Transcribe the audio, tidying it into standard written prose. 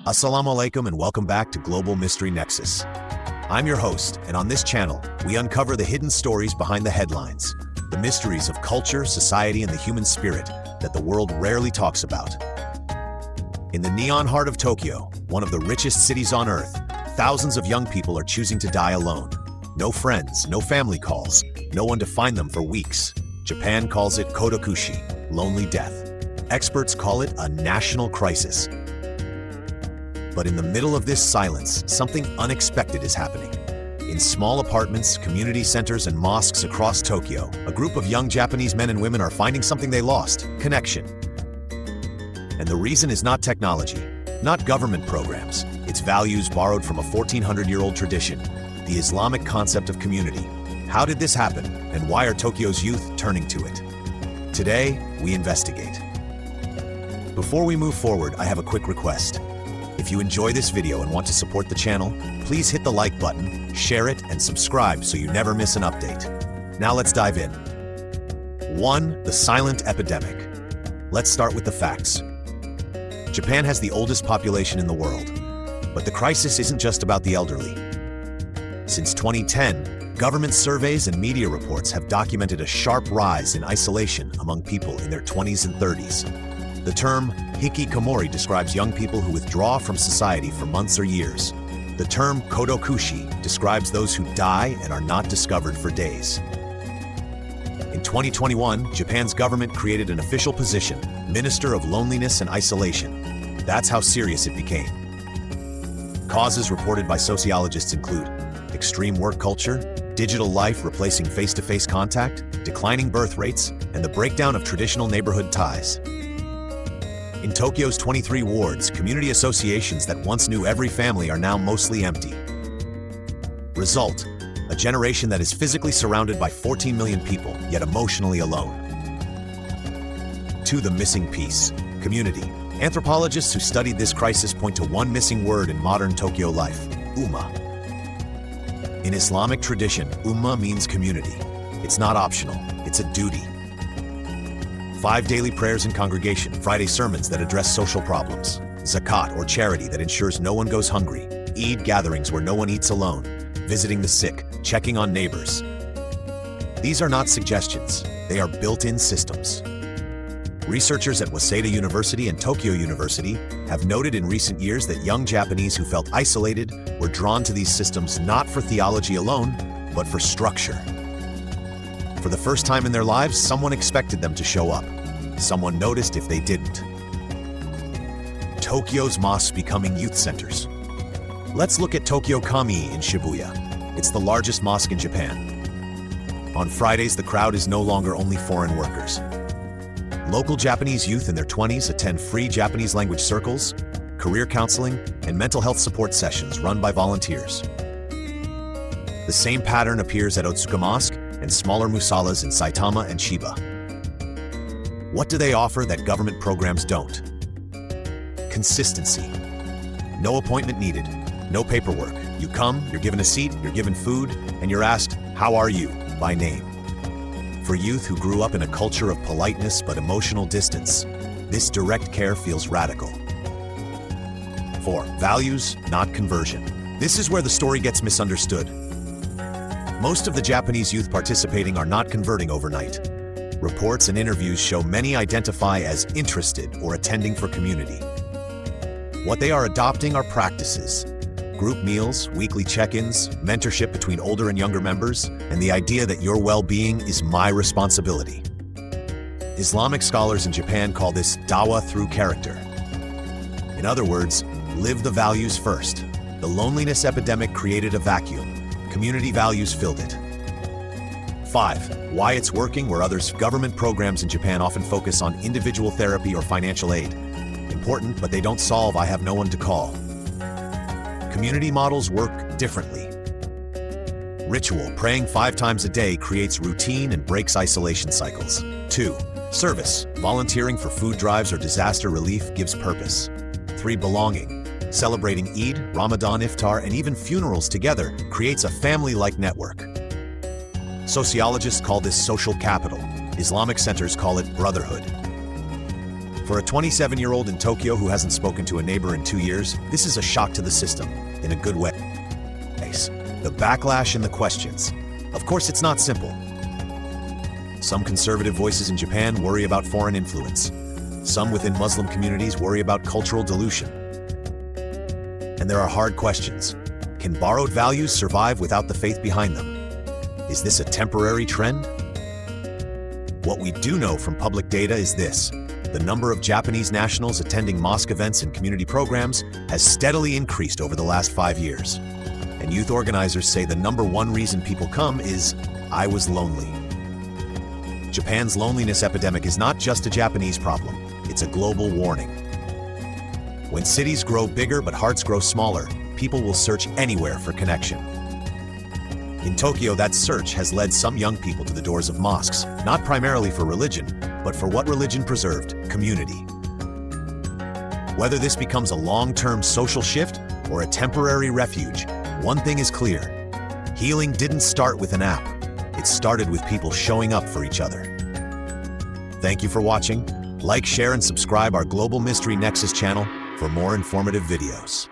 Assalamu alaikum and welcome back to Global Mystery Nexus. I'm your host, and on this channel, we uncover the hidden stories behind the headlines, the mysteries of culture, society, and the human spirit that the world rarely talks about. In the neon heart of Tokyo, one of the richest cities on Earth, thousands of young people are choosing to die alone. No friends, no family calls, no one to find them for weeks. Japan calls it kodokushi, lonely death. Experts call it a national crisis. But in the middle of this silence, something unexpected is happening. In small apartments, community centers, and mosques across Tokyo, a group of young Japanese men and women are finding something they lost: connection. And the reason is not technology, not government programs. It's values borrowed from a 1400-year-old tradition, the Islamic concept of community. How did this happen, and why are Tokyo's youth turning to it? Today, we investigate. Before we move forward, I have a quick request. If you enjoy this video and want to support the channel, please hit the like button, share it, and subscribe so you never miss an update. Now let's dive in. 1. The silent epidemic. Let's start with the facts. Japan has the oldest population in the world, but the crisis isn't just about the elderly. Since 2010, government surveys and media reports have documented a sharp rise in isolation among people in their 20s and 30s. The term hikikomori describes young people who withdraw from society for months or years. The term kodokushi describes those who die and are not discovered for days. In 2021, Japan's government created an official position, Minister of Loneliness and Isolation. That's how serious it became. Causes reported by sociologists include extreme work culture, digital life replacing face-to-face contact, declining birth rates, and the breakdown of traditional neighborhood ties. In Tokyo's 23 wards, community associations that once knew every family are now mostly empty. Result: a generation that is physically surrounded by 14 million people, yet emotionally alone. 2. The missing piece: community. Anthropologists who studied this crisis point to one missing word in modern Tokyo life: ummah. In Islamic tradition, ummah means community. It's not optional, it's a duty. 5 daily prayers in congregation, Friday sermons that address social problems, zakat or charity that ensures no one goes hungry, Eid gatherings where no one eats alone, visiting the sick, checking on neighbors. These are not suggestions, they are built-in systems. Researchers at Waseda University and Tokyo University have noted in recent years that young Japanese who felt isolated were drawn to these systems not for theology alone, but for structure. For the first time in their lives, someone expected them to show up. Someone noticed if they didn't. Tokyo's mosques becoming youth centers. Let's look at Tokyo Kami in Shibuya. It's the largest mosque in Japan. On Fridays, the crowd is no longer only foreign workers. Local Japanese youth in their 20s attend free Japanese language circles, career counseling, and mental health support sessions run by volunteers. The same pattern appears at Otsuka Mosque and smaller musallas in Saitama and Chiba. What do they offer that government programs don't? Consistency. No appointment needed, no paperwork. You come, you're given a seat, you're given food, and you're asked, "How are you?" by name. For youth who grew up in a culture of politeness but emotional distance, this direct care feels radical. 4. Values, not conversion. This is where the story gets misunderstood. Most of the Japanese youth participating are not converting overnight. Reports and interviews show many identify as interested or attending for community. What they are adopting are practices: group meals, weekly check-ins, mentorship between older and younger members, and the idea that your well-being is my responsibility. Islamic scholars in Japan call this dawah through character. In other words, live the values first. The loneliness epidemic created a vacuum. Community values filled it. 5. Why it's working where others. Government programs in Japan often focus on individual therapy or financial aid. Important, but they don't solve "I have no one to call." Community models work differently. Ritual: praying 5 times a day creates routine and breaks isolation cycles. 2. Service: volunteering for food drives or disaster relief gives purpose. 3. Belonging: celebrating Eid, Ramadan iftar, and even funerals together creates a family-like network. Sociologists call this social capital. Islamic centers call it brotherhood. For a 27-year-old in Tokyo who hasn't spoken to a neighbor in 2 years, this is a shock to the system, in a good way. The backlash and the questions. Of course, it's not simple. Some conservative voices in Japan worry about foreign influence. Some within Muslim communities worry about cultural dilution. And there are hard questions. Can borrowed values survive without the faith behind them? Is this a temporary trend? What we do know from public data is this: the number of Japanese nationals attending mosque events and community programs has steadily increased over the last 5 years. And youth organizers say the number one reason people come is, "I was lonely." Japan's loneliness epidemic is not just a Japanese problem, it's a global warning. When cities grow bigger but hearts grow smaller, people will search anywhere for connection. In Tokyo, that search has led some young people to the doors of mosques, not primarily for religion, but for what religion preserved: community. Whether this becomes a long-term social shift or a temporary refuge, one thing is clear: healing didn't start with an app. It started with people showing up for each other. Thank you for watching. Like, share, and subscribe our Global Mystery Nexus channel for more informative videos.